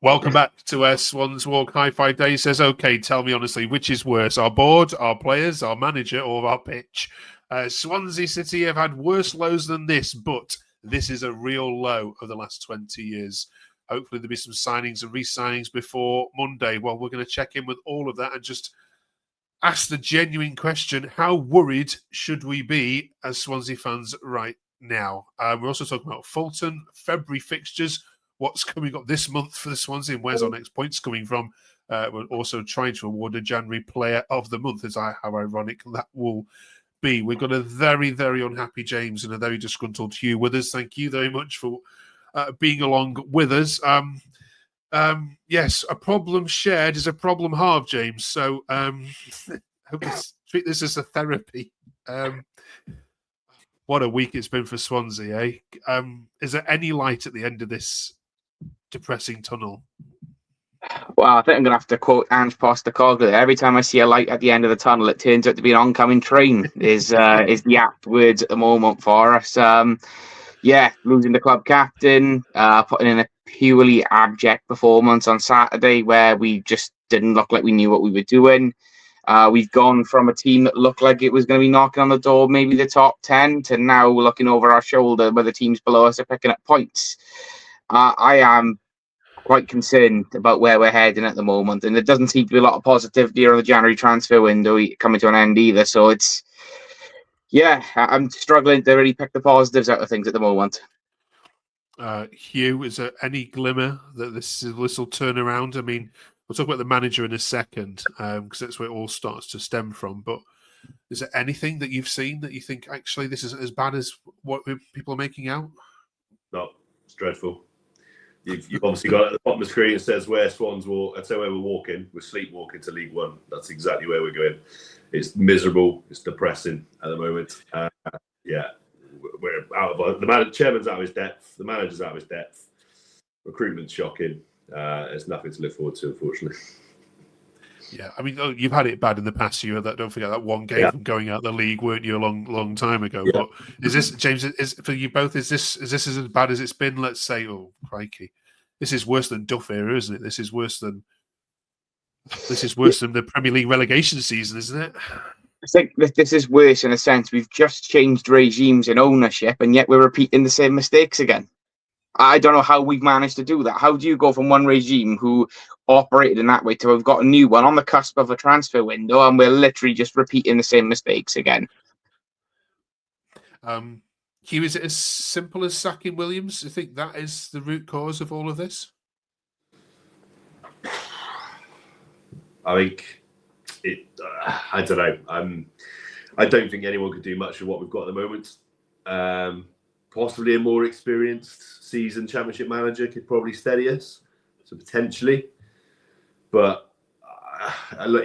Welcome back to Swans Walk. Hi-Fi Day says, okay, tell me honestly, which is worse, our board, our players, our manager, or our pitch? Swansea City have had worse lows than this, but this is a real low of the last 20 years. Hopefully there'll be some signings and re-signings before Monday. Well, we're going to check in with all of that and just ask the genuine question, how worried should we be as Swansea fans right now? We're also talking about Fulton, February fixtures, what's coming up this month for the Swansea, and where's our next points coming from. We're also trying to award a January Player of the Month, how ironic that will be. We've got a very, very unhappy James and a very disgruntled Hugh with us. Thank you very much for being along with us. Yes, a problem shared is a problem halved, James. So treat this as a therapy. What a week it's been for Swansea, eh? Is there any light at the end of this depressing tunnel? Well, I think I'm going to have to quote Ange Postecoglou. Every time I see a light at the end of the tunnel, it turns out to be an oncoming train, is the apt words at the moment for us. Losing the club captain, putting in a purely abject performance on Saturday where we just didn't look like we knew what we were doing. We've gone from a team that looked like it was going to be knocking on the door, maybe the top 10, to now looking over our shoulder where the teams below us are picking up points. I am quite concerned about where we're heading at the moment, and there doesn't seem to be a lot of positivity around the January transfer window coming to an end either. So I'm struggling to really pick the positives out of things at the moment. Hugh, is there any glimmer that this will turn around? I mean, we'll talk about the manager in a second, because that's where it all starts to stem from. But is there anything that you've seen that you think, actually, this isn't as bad as what people are making out? No, it's dreadful. You've obviously got at the bottom of the screen, it says where Swans walk. I'd say where we're walking. We're sleepwalking to League One. That's exactly where we're going. It's miserable. It's depressing at the moment. We're out of the chairman's out of his depth. The manager's out of his depth. Recruitment's shocking. There's nothing to look forward to, unfortunately. Yeah, I mean, you've had it bad in the past. You had that. Don't forget that one game from going out the league, weren't you, a long time ago? Yeah. But is this, James? Is for you both? Is this as bad as it's been? Let's say, oh crikey, this is worse than Duff era, isn't it? This is worse than the Premier League relegation season, isn't it? I think that this is worse in a sense. We've just changed regimes in ownership, and yet we're repeating the same mistakes again. I don't know how we've managed to do that. How do you go from one regime who operated in that way to have got a new one on the cusp of a transfer window, and we're literally just repeating the same mistakes again? Hugh, is it as simple as sacking Williams? Do you think that is the root cause of all of this? I think I don't know. I don't think anyone could do much of what we've got at the moment. Possibly a more experienced, seasoned Championship manager could probably steady us, so potentially. But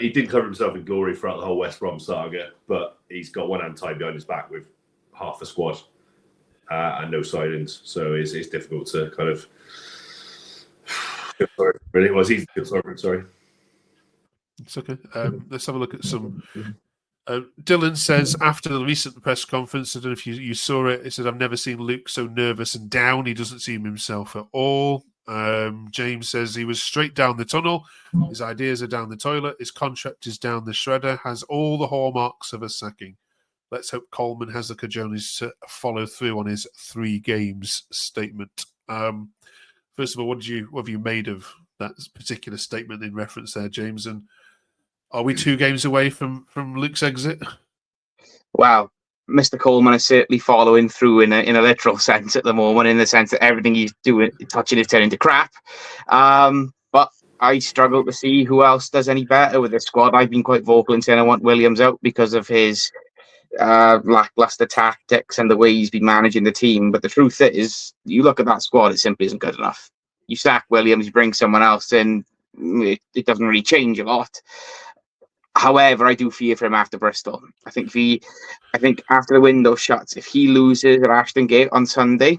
he didn't cover himself in glory throughout the whole West Brom saga. But he's got one hand tied behind his back with half a squad and no signings, so it's difficult to kind of. Really, was he? Sorry. It's okay. Let's have a look at some. Dylan says, after the recent press conference, I don't know if you saw it, he said, I've never seen Luke so nervous and down. He doesn't seem himself at all. James says he was straight down the tunnel. His ideas are down the toilet. His contract is down the shredder. Has all the hallmarks of a sacking. Let's hope Coleman has the cajoles to follow through on his 3 games statement. First of all, what have you made of that particular statement in reference there, James? And are we 2 games away from Luke's exit? Well, Mr. Coleman is certainly following through in a literal sense at the moment, in the sense that everything he's touching is turning to crap. But I struggle to see who else does any better with this squad. I've been quite vocal in saying I want Williams out because of his lackluster tactics and the way he's been managing the team. But the truth is, you look at that squad, it simply isn't good enough. You sack Williams, you bring someone else in, it doesn't really change a lot. However, I do fear for him after Bristol. I think after the window shuts, if he loses at Ashton Gate on Sunday,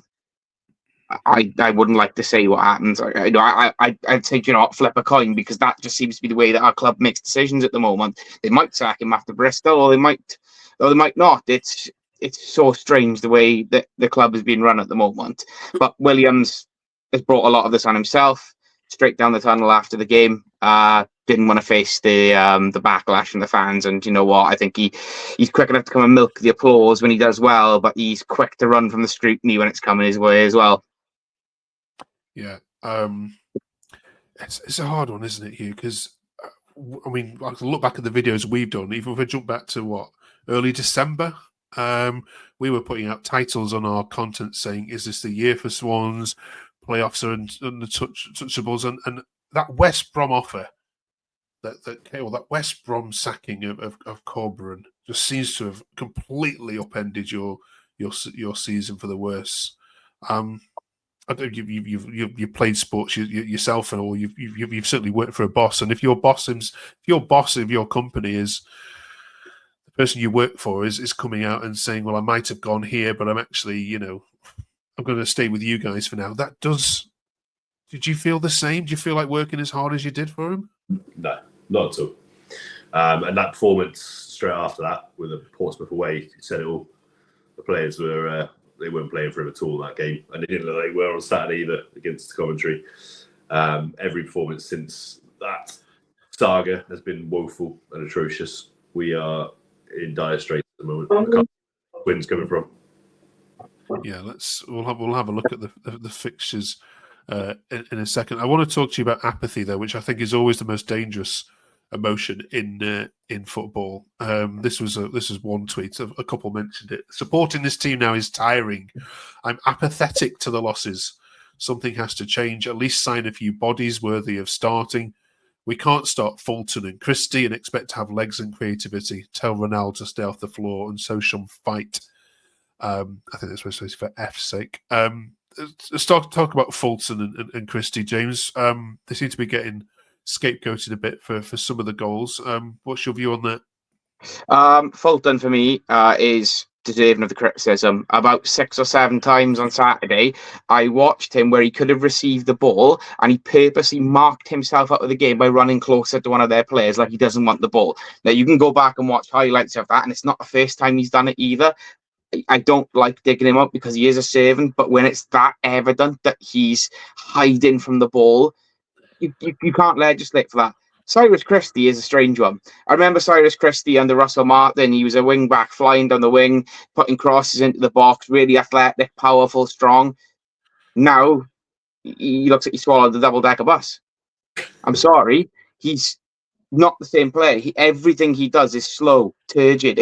I wouldn't like to say what happens. I'd say, flip a coin, because that just seems to be the way that our club makes decisions at the moment. They might sack him after Bristol, or they might not. It's so strange the way that the club is being run at the moment. But Williams has brought a lot of this on himself. straight down the tunnel after the game. Didn't want to face the backlash from the fans, and you know what? I think he's quick enough to come and milk the applause when he does well, but he's quick to run from the scrutiny when it's coming his way as well. Yeah, it's a hard one, isn't it, Hugh? Because I mean, I can look back at the videos we've done. Even if we jump back to early December, we were putting out titles on our content saying, "Is this the year for Swans? Playoffs are untouchables," and that West Brom offer, that West Brom sacking of Corberan just seems to have completely upended your season for the worse. I don't. You've played sports yourself and all. You've certainly worked for a boss, and if your boss of your company is the person you work for is coming out and saying, "Well, I might have gone here, but I'm actually, I'm going to stay with you guys for now." That does. Did you feel the same? Do you feel like working as hard as you did for him? No, not at all. And that performance straight after that with the Portsmouth away, you said it all. The players were they weren't playing for him at all that game, and they didn't look like they were on Saturday either against Coventry. Every performance since that saga has been woeful and atrocious. We are in dire straits at the moment. Where's coming from? Yeah, we'll have a look at the fixtures in a second. I want to talk to you about apathy though, which I think is always the most dangerous emotion in football. This was one tweet. A couple mentioned it. Supporting this team now is tiring. I'm apathetic to the losses. Something has to change. At least sign a few bodies worthy of starting. We can't start Fulton and Christie and expect to have legs and creativity. Tell Ronaldo to stay off the floor and so shall fight. I think that's supposed to be for F's sake. Let's talk about Fulton and Christie, James. They seem to be getting scapegoated a bit for some of the goals. What's your view on that? Fulton for me is deserving of the criticism. About 6 or 7 times on Saturday, I watched him where he could have received the ball and he purposely marked himself out of the game by running closer to one of their players like he doesn't want the ball. Now, you can go back and watch highlights of that, and it's not the first time he's done it either. I don't like digging him up because he is a servant, but when it's that evident that he's hiding from the ball, you can't legislate for that. Cyrus Christie is a strange one. I remember Cyrus Christie under Russell Martin. He was a wing back, flying down the wing, putting crosses into the box, really athletic, powerful, strong. Now, he looks like he swallowed the double-decker bus. I'm sorry. He's not the same player. Everything he does is slow, turgid.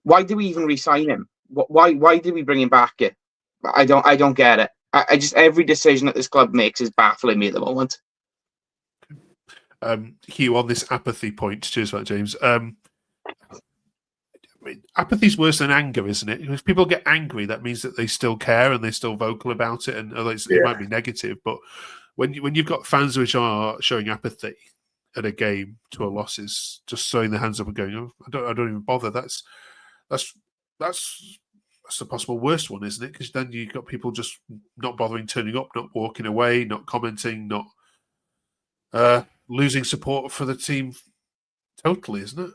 Why do we even re-sign him? Why did we bring him back here? I don't get it. I just, every decision that this club makes is baffling me at the moment. Hugh, on this apathy point, cheers for that, James. Apathy's worse than anger, isn't it? If people get angry, that means that they still care and they're still vocal about it, and it might be negative. But when you've got fans which are showing apathy at a game to a losses, just throwing their hands up and going, "Oh, I don't even bother." That's the possible worst one, isn't it? Because then you've got people just not bothering turning up, not walking away, not commenting, not losing support for the team totally, isn't it?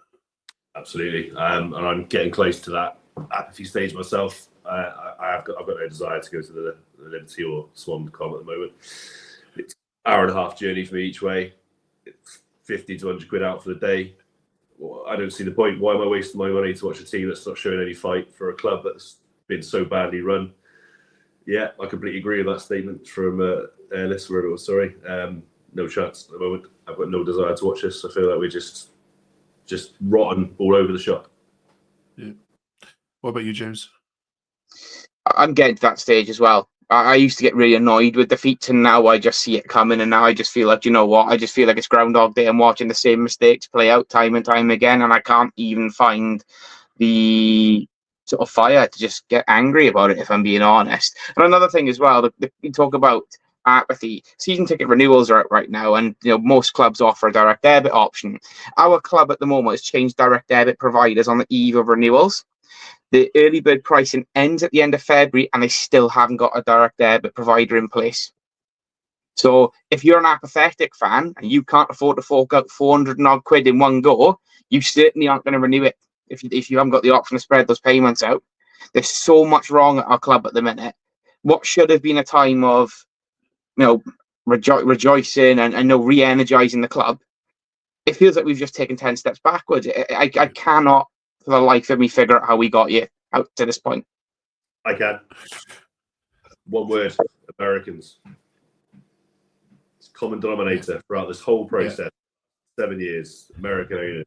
Absolutely. And I'm getting close to that apathy stage myself. I've got no desire to go to the Liberty or Swan.com at the moment. It's an hour and a half journey for me each way. It's 50 to 100 quid out for the day. Well, I don't see the point. Why am I wasting my money to watch a team that's not showing any fight for a club that's been so badly run? Yeah, I completely agree with that statement from Airless, wherever it was, sorry. No chance at the moment. I've got no desire to watch this. I feel like we're just rotten all over the shop. Yeah. What about you, James? I'm getting to that stage as well. I used to get really annoyed with defeats, and now I just see it coming, and now I just feel like, you know what? I just feel like it's Groundhog Day. I'm watching the same mistakes play out time and time again, and I can't even find the sort of fire to just get angry about it, if I'm being honest. And another thing as well, you talk about apathy. Season ticket renewals are out right now, and most clubs offer a direct debit option. Our club at the moment has changed direct debit providers on the eve of renewals. The early bird pricing ends at the end of February, and they still haven't got a direct debit provider in place. So if you're an apathetic fan and you can't afford to fork out 400 and odd quid in one go, you certainly aren't going to renew it if you haven't got the option to spread those payments out. There's so much wrong at our club at the minute. What should have been a time of rejoicing and re-energizing the club, it feels like we've just taken 10 steps backwards. I cannot, for the life of me, figure out how we got here out to this point. I can. One word: Americans. It's a common denominator throughout this whole process. 7 years, American owners.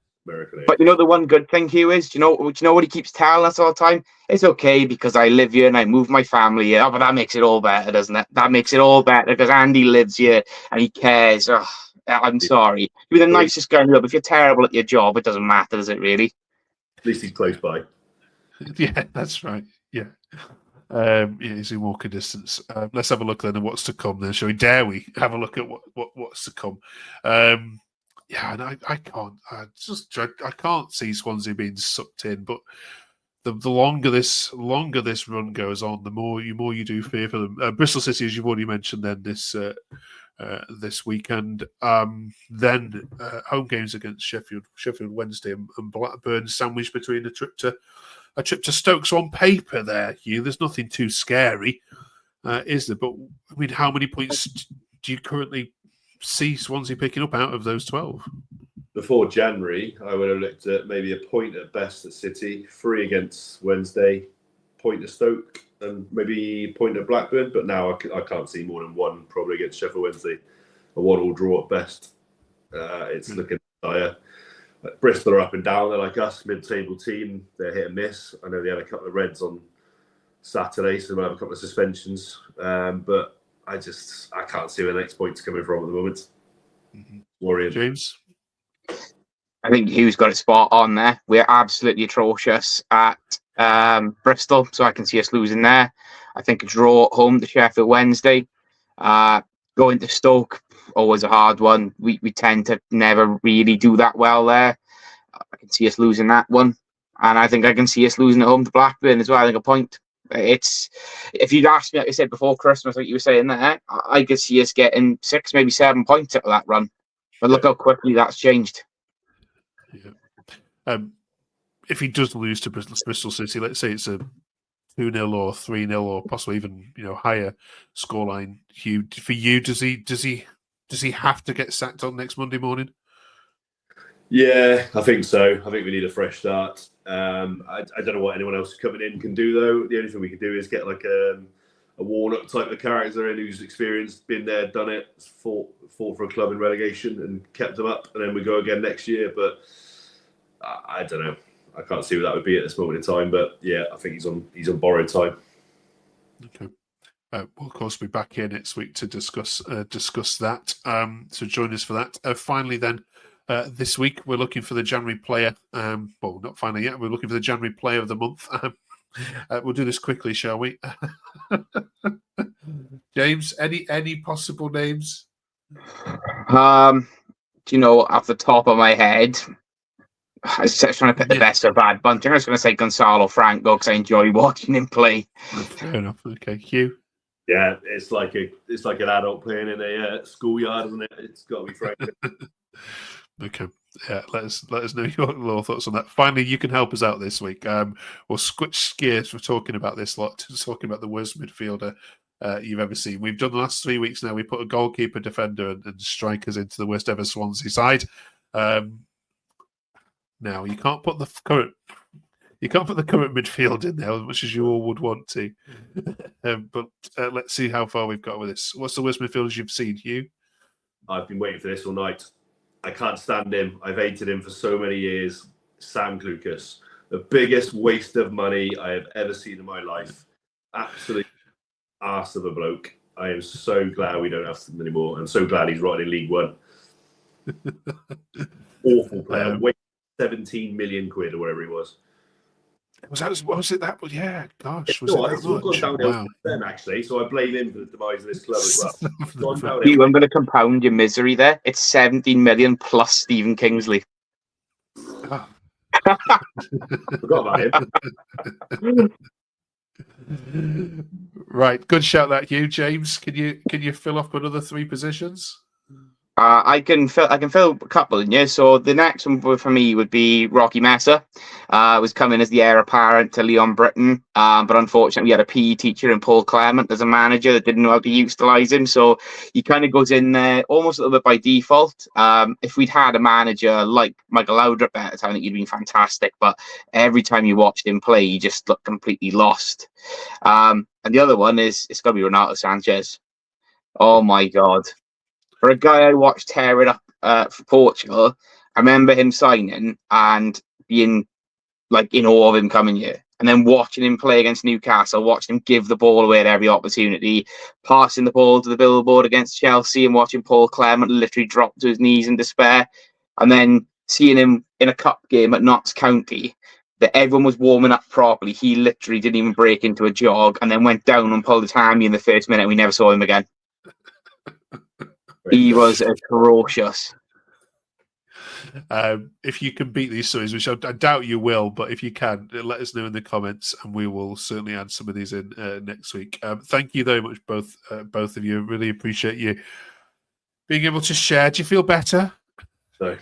But you know the one good thing, Hugh, is do you know what he keeps telling us all the time? It's okay because I live here and I move my family here. Oh, but that makes it all better, doesn't it? That makes it all better because Andy lives here and he cares. Oh, I'm sorry. You're the nicest guy in the world. If you're terrible at your job, it doesn't matter, does it really? At least he's close by. Yeah, that's right. Yeah. He's in walking distance. Let's have a look then at what's to come then, shall we? Dare we have a look at what's to come? Yeah, and I can't see Swansea being sucked in, but the longer this run goes on, the more you do fear for them. Bristol City, as you've already mentioned, then this weekend, then home games against Sheffield Wednesday and Blackburn, sandwiched between a trip to Stoke. So on paper, there, Hugh, there's nothing too scary, is there? But I mean, how many points do you currently see Swansea picking up out of those 12? Before January, I would have looked at maybe a point at best at City, 3 against Wednesday, point at Stoke, and maybe a point at Blackburn. But now I can't see more than 1 probably against Sheffield Wednesday. A 1-1 draw at best. It's looking dire. Bristol are up and down. They're like us, mid-table team. They're hit and miss. I know they had a couple of reds on Saturday, so they might have a couple of suspensions. But I can't see where the next point's coming from at the moment. Worrying. James? I think Hugh's got it spot on there. We're absolutely atrocious at Bristol, so I can see us losing there. I think a draw at home to Sheffield Wednesday. Going to Stoke, always a hard one. We tend to never really do that well there. I can see us losing that one. And I think I can see us losing at home to Blackburn as well. I think a point. If you'd asked me, like I said, before Christmas, like you were saying there, I could see us getting 6, maybe 7 points out of that run. But look how quickly that's changed. Yeah. If he does lose to Bristol City, let's say it's a 2-0 or 3-0 or possibly even higher scoreline, Hugh, for you, does he have to get sacked on next Monday morning? Yeah, I think so. I think we need a fresh start. I don't know what anyone else coming in can do, though. The only thing we can do is get like a Warnock type of character in who's experienced, been there, done it, fought for a club in relegation and kept them up, and then we go again next year. But I don't know. I can't see what that would be at this moment in time. But yeah, I think he's on borrowed time. Okay. We'll of course be back here next week to discuss that. So join us for that. Finally, then. This week, we're looking for the January player. Well, not finally yet. We're looking for the January player of the month. We'll do this quickly, shall we? James, any possible names? Do you know, off the top of my head, I was trying to pick the best of a bad bunch. I'm just going to say Gonzalo Franco because I enjoy watching him play. Fair enough. Okay, Hugh. Yeah, it's like an adult playing in a schoolyard, isn't it? It's got to be Franco. Okay. Yeah, let us know your thoughts on that. Finally, you can help us out this week. We'll switch gears for talking about this lot, talking about the worst midfielder you've ever seen. We've done the last 3 weeks now. We put a goalkeeper, defender, and strikers into the worst ever Swansea side. Now you can't put the current midfield in there as much as you all would want to. But let's see how far we've got with this. What's the worst midfielders you've seen, Hugh? I've been waiting for this all night. I can't stand him. I've hated him for so many years. Sam Clucas, the biggest waste of money I have ever seen in my life. Absolute arse of a bloke. I am so glad we don't have him anymore. I'm so glad he's right in League One. Awful player. 17 million quid or whatever he was. Was it that? Yeah, gosh. Was it that much? Gone downhill then, actually. So I blame him for the demise of this club as well. Hugh, I'm going to compound your misery there. It's 17 million plus Stephen Kingsley. Oh. Forgot about him. Right, good shout that, Hugh. James, can you fill up another 3 positions? I can fill a couple in here. So the next one for me would be Rocky Mesa. Was coming as the heir apparent to Leon Britton, but unfortunately we had a PE teacher in Paul Clement as a manager that didn't know how to utilise him. So he kind of goes in there almost a little bit by default. If we'd had a manager like Michael Laudrup at the time, I think he'd been fantastic. But every time you watched him play, he just looked completely lost. And the other one it's got to be Renato Sanchez. Oh my God. For a guy I watched tear it up for Portugal, I remember him signing and being like in awe of him coming here. And then watching him play against Newcastle, watching him give the ball away at every opportunity, passing the ball to the billboard against Chelsea and watching Paul Clement literally drop to his knees in despair. And then seeing him in a cup game at Notts County, that everyone was warming up properly. He literally didn't even break into a jog and then went down and pulled his hammy in the first minute. We never saw him again. He was atrocious. If you can beat these stories, which I doubt you will, but if you can, let us know in the comments, and we will certainly add some of these in next week. Thank you very much, both of you. Really appreciate you being able to share. Do you feel better? So,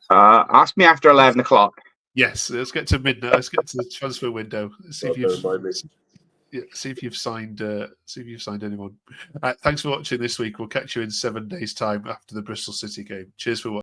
ask me after 11 o'clock. Yes, let's get to midnight. Let's get to the transfer window. See if you've signed. See if you've signed anyone. Thanks for watching this week. We'll catch you in 7 days' time after the Bristol City game. Cheers for watching.